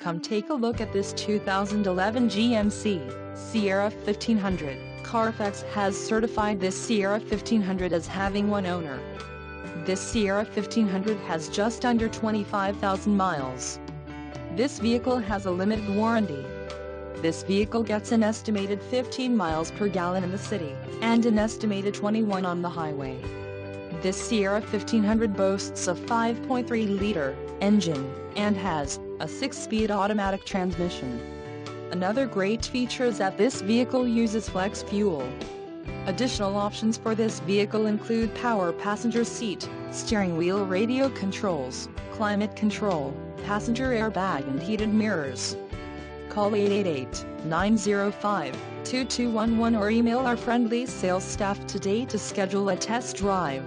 Come take a look at this 2011 GMC Sierra 1500. Carfax has certified this Sierra 1500 as having one owner. This Sierra 1500 has just under 25,000 miles. This vehicle has a limited warranty. This vehicle gets an estimated 15 miles per gallon in the city, and an estimated 21 on the highway. This Sierra 1500 boasts a 5.3-liter engine, and has a 6-speed automatic transmission. Another great feature is that this vehicle uses flex fuel. Additional options for this vehicle include power passenger seat, steering wheel radio controls, climate control, passenger airbag and heated mirrors. Call 888-905-2211 or email our friendly sales staff today to schedule a test drive.